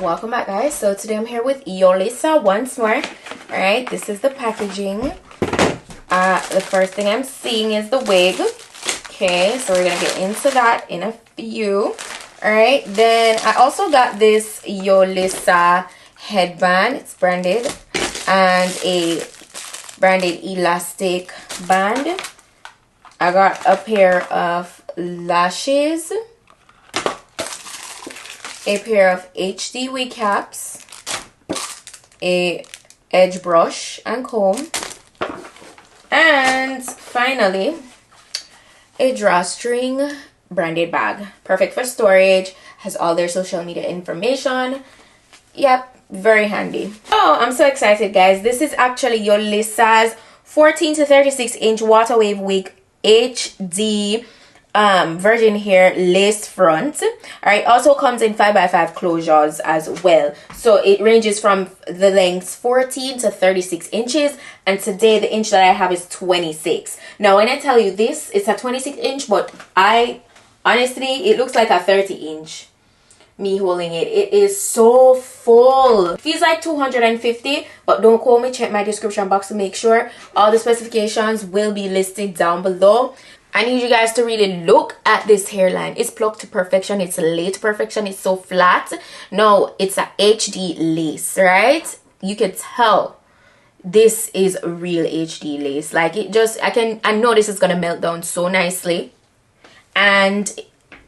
welcome back, guys. So today I'm here with Yolissa once more. All right, this is the packaging. The first thing I'm seeing is the wig. Okay, so we're gonna get into that in a few. All right, then I also got this Yolissa headband. It's branded, and a branded elastic band. I got a pair of lashes, a pair of HD wig caps, a edge brush and comb, and finally a drawstring branded bag. Perfect for storage, has all their social media information. Yep, very handy. Oh, I'm so excited, guys. This is actually Yolissa's 14 to 36 inch water wave wig HD virgin hair lace front. All right, also comes in 5x5 closures as well, so it ranges from the lengths 14 to 36 inches, and today the inch that I have is 26. Now when I tell you this, it's a 26 inch, but I honestly, it looks like a 30 inch. Me holding it, it is so full. Feels like 250, but don't quote me. Check my description box to make sure. All the specifications will be listed down below. I need you guys to really look at this hairline. It's plucked to perfection. It's laid to perfection. It's so flat. No, it's a HD lace, right? You can tell this is a real HD lace. Like, it just, I know this is gonna melt down so nicely. And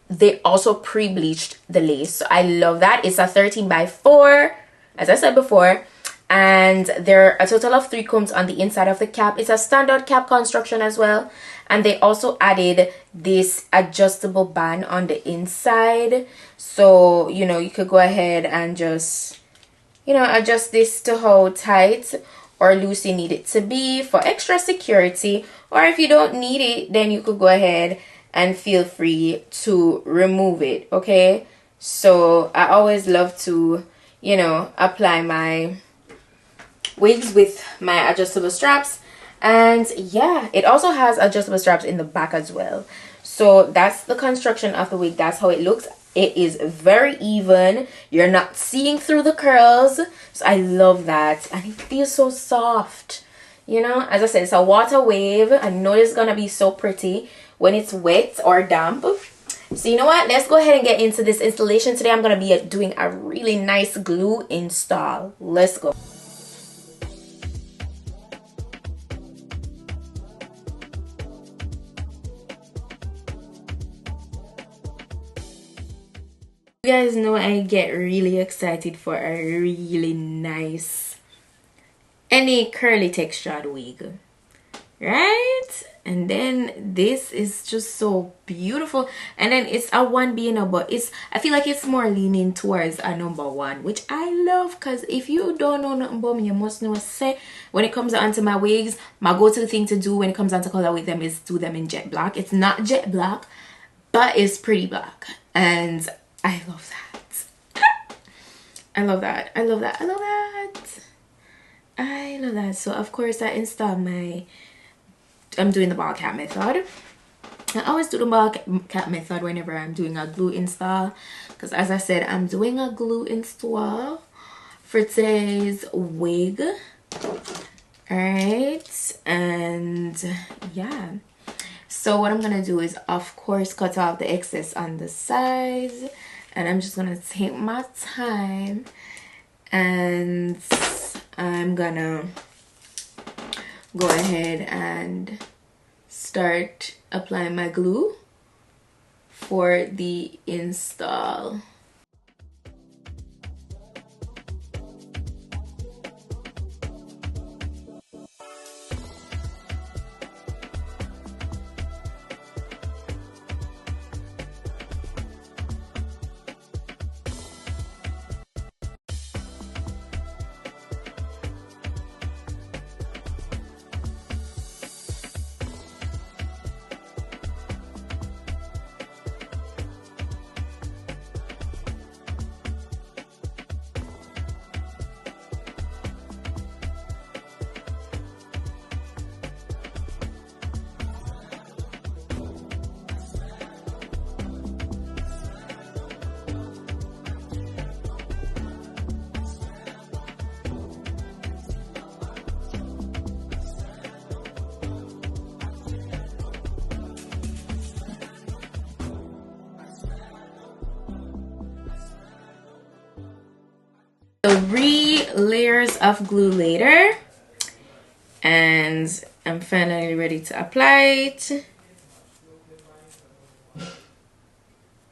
they also pre-bleached the lace, so I love that. It's a 13x4, as I said before, and there are a total of 3 combs on the inside of the cap. It's a standard cap construction as well, and they also added this adjustable band on the inside, so you know, you could go ahead and just, you know, adjust this to how tight or loose you need it to be for extra security, or if you don't need it, then you could go ahead and feel free to remove it. Okay, so I always love to, you know, apply my wigs with my adjustable straps, and yeah, it also has adjustable straps in the back as well. So that's the construction of the wig. That's how it looks. It is very even. You're not seeing through the curls, so I love that, and it feels so soft. You know, as I said, it's a water wave. I know it's gonna be so pretty when it's wet or damp. So you know what, let's go ahead and get into this installation. Today I'm gonna be doing a really nice glue install. Let's go. You guys know I get really excited for a really nice, any curly textured wig, right? And then this is just so beautiful, and then it's a 1B, you know, but it's, I feel like it's more leaning towards a number 1, which I love, because if you don't know nothing about me, you must know, say, when it comes down to my wigs, my go-to thing to do when it comes down to color with them is do them in jet black. It's not jet black, but it's pretty black, and I love that. I love that. I love that. I love that. I love that. So of course I installed my, I'm doing the ball cap method. I always do the ball cap method whenever I'm doing a glue install, because as I said, I'm doing a glue install for today's wig. Alright, and yeah, so what I'm gonna do is of course cut off the excess on the sides, and I'm just gonna take my time, and I'm gonna go ahead and start applying my glue for the install. 3 layers of glue later, and I'm finally ready to apply it.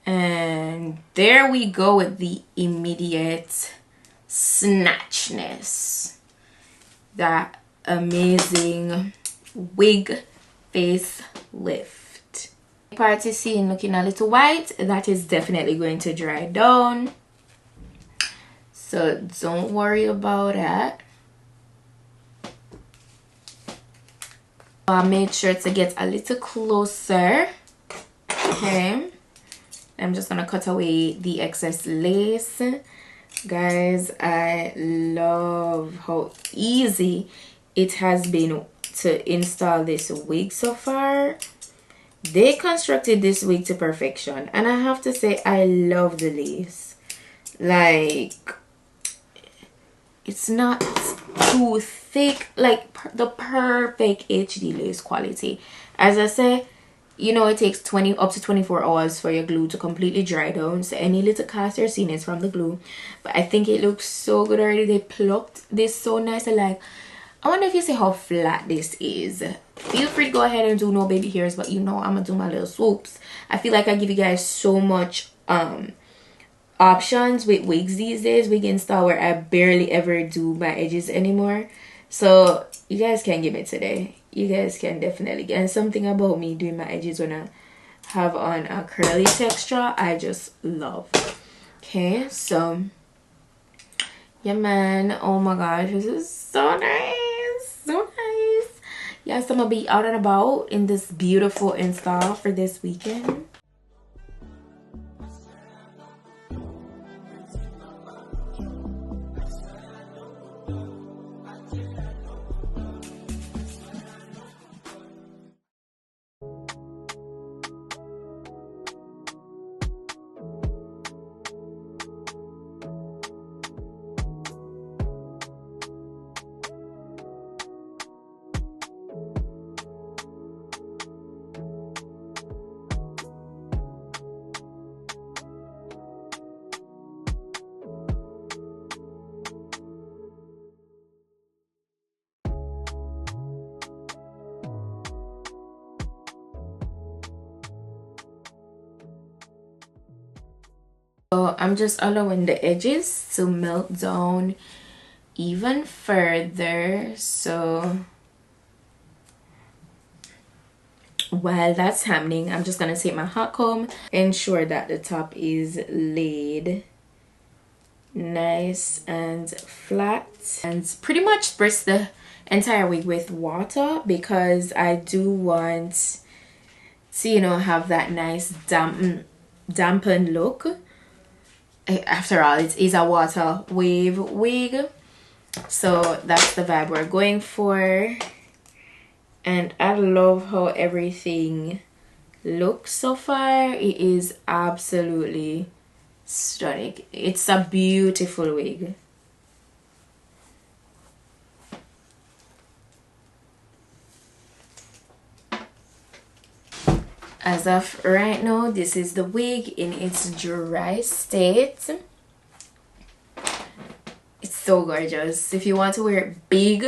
And there we go with the immediate snatchness. That amazing wig face lift. Part is seen looking a little white. That is definitely going to dry down, so don't worry about that. I made sure to get a little closer. Okay, I'm just gonna cut away the excess lace. Guys, I love how easy it has been to install this wig so far. They constructed this wig to perfection, and I have to say I love the lace. Like, it's not too thick, like the perfect HD lace quality. As I say, you know, it takes up to 24 hours for your glue to completely dry down, so any little cast you're seeing is from the glue. But I think it looks so good already. They plucked this so nice. I wonder if you see how flat this is. Feel free to go ahead and do no baby hairs, but you know I'm gonna do my little swoops. I feel like I give you guys so much options with wigs these days, wig install, where I barely ever do my edges anymore. So you guys can give it today. You guys can definitely get. And something about me doing my edges when I have on a curly texture, I just love. Okay, so yeah, man. Oh my gosh, this is so nice, so nice. Yes, I'm gonna be out and about in this beautiful install for this weekend. So I'm just allowing the edges to melt down even further. So while that's happening, I'm just gonna take my hot comb, ensure that the top is laid nice and flat, and pretty much spritz the entire wig with water, because I do want to, you know, have that nice dampened look. After all, it is a water wave wig, so that's the vibe we're going for. And I love how everything looks so far. It is absolutely stunning. It's a beautiful wig. As of right now, this is the wig in its dry state. It's so gorgeous. If you want to wear it big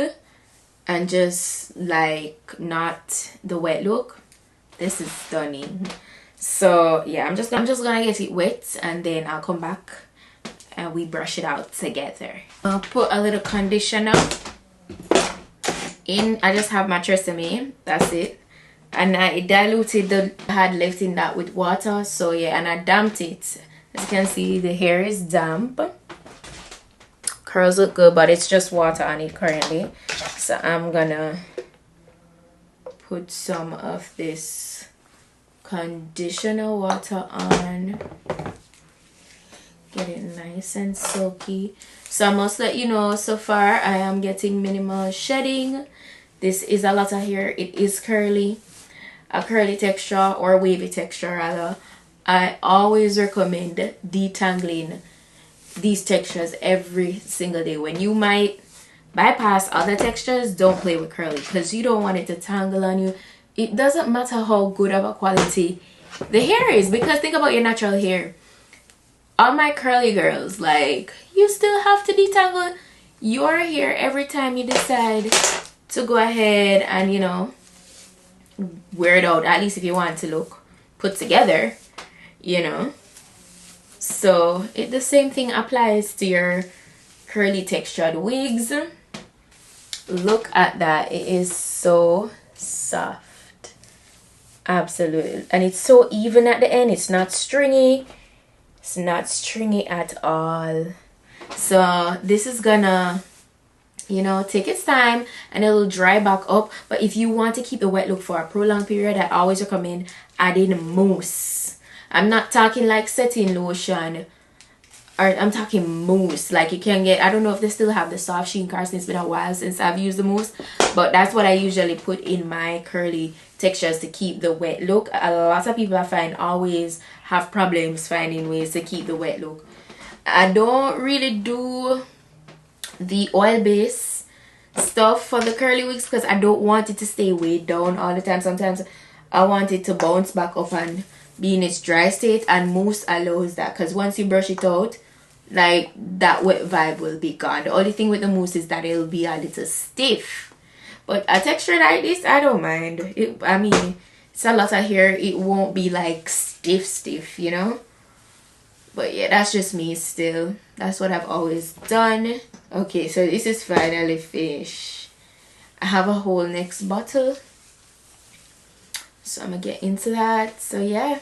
and just like not the wet look, this is stunning. So yeah, I'm just gonna get it wet, and then I'll come back and we brush it out together. I'll put a little conditioner in. I just have my Tresemme, that's it. And I diluted the had left in that with water. So yeah, and I damped it. As you can see, the hair is damp. Curls look good, but it's just water on it currently. So I'm gonna put some of this conditioner water on. Get it nice and silky. So I must let you know, so far I am getting minimal shedding. This is a lot of hair. It is curly. A curly texture, or wavy texture rather. I always recommend detangling these textures every single day. When you might bypass other textures, don't play with curly, because you don't want it to tangle on you. It doesn't matter how good of a quality the hair is, because think about your natural hair. All my curly girls, like, you still have to detangle your hair every time you decide to go ahead and, you know, wear it out, at least if you want to look put together, you know. So the same thing applies to your curly textured wigs. Look at that, it is so soft, absolutely, and it's so even at the end. It's not stringy, it's not stringy at all. So this is gonna, you know, take its time and it'll dry back up. But if you want to keep the wet look for a prolonged period, I always recommend adding mousse. I'm not talking like setting lotion, or I'm talking mousse. Like, you can get, I don't know if they still have the soft sheen cars, it's been a while since I've used the mousse, but that's what I usually put in my curly textures to keep the wet look. A lot of people I find always have problems finding ways to keep the wet look. I don't really do the oil base stuff for the curly wigs because I don't want it to stay weighed down all the time. Sometimes I want it to bounce back up and be in its dry state, and mousse allows that, because once you brush it out, like, that wet vibe will be gone. The only thing with the mousse is that it'll be a little stiff, but a texture like this, I don't mind it. I mean, it's a lot of hair, it won't be like stiff, you know. But yeah, that's just me still. That's what I've always done. Okay, so this is finally finished. I have a whole next bottle, so I'm gonna get into that. So yeah,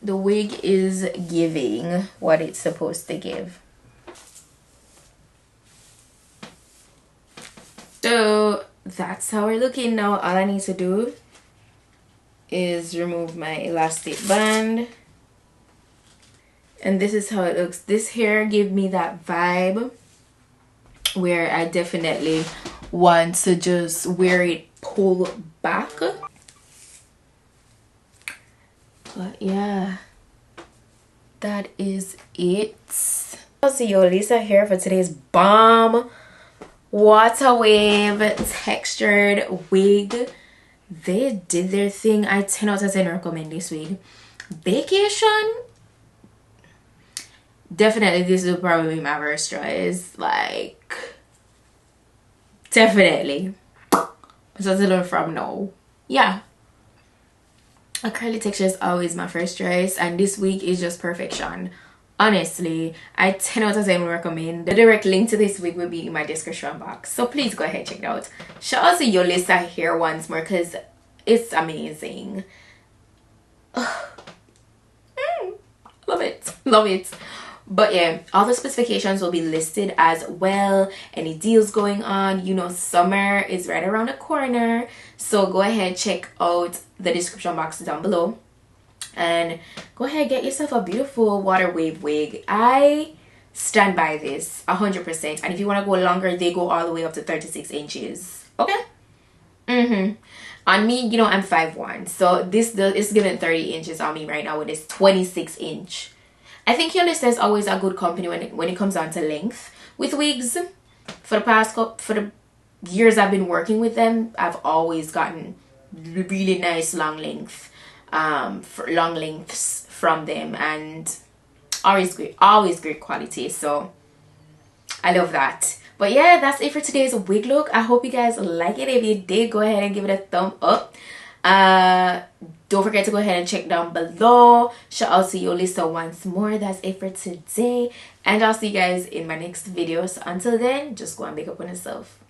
the wig is giving what it's supposed to give. So that's how we're looking now. All I need to do is remove my elastic band, and this is how it looks. This hair gave me that vibe where I definitely want to just wear it pulled back. But yeah, that is it. I'll see Yolissa Hair for today's bomb water wave textured wig. They did their thing. I 10 out of 10 recommend this wig. Vacation, definitely this will probably be my first choice. Like, definitely. So to learn from now. Yeah, a curly texture is always my first choice, and this wig is just perfection. Honestly, I 10 out of 10 recommend. The direct link to this wig will be in my description box, so please go ahead, check it out. Shout out to Yolissa Hair once more because it's amazing. Love it, love it. But yeah, all the specifications will be listed as well. Any deals going on, you know, summer is right around the corner, so go ahead, check out the description box down below and go ahead, get yourself a beautiful water wave wig. I stand by this 100%, and if you want to go longer, they go all the way up to 36 inches. Okay. On me, you know, I'm 5'1", so this is giving 30 inches on me right now with this 26 inch. I think Yolissa is always a good company when it comes down to length with wigs. For the years I've been working with them, I've always gotten really nice long lengths from them, and always great quality. So I love that. But yeah, that's it for today's wig look. I hope you guys like it. If you did, go ahead and give it a thumb up. Don't forget to go ahead and check down below. Shout out to Yolissa once more. That's it for today, and I'll see you guys in my next video. So until then, just go and make up on yourself.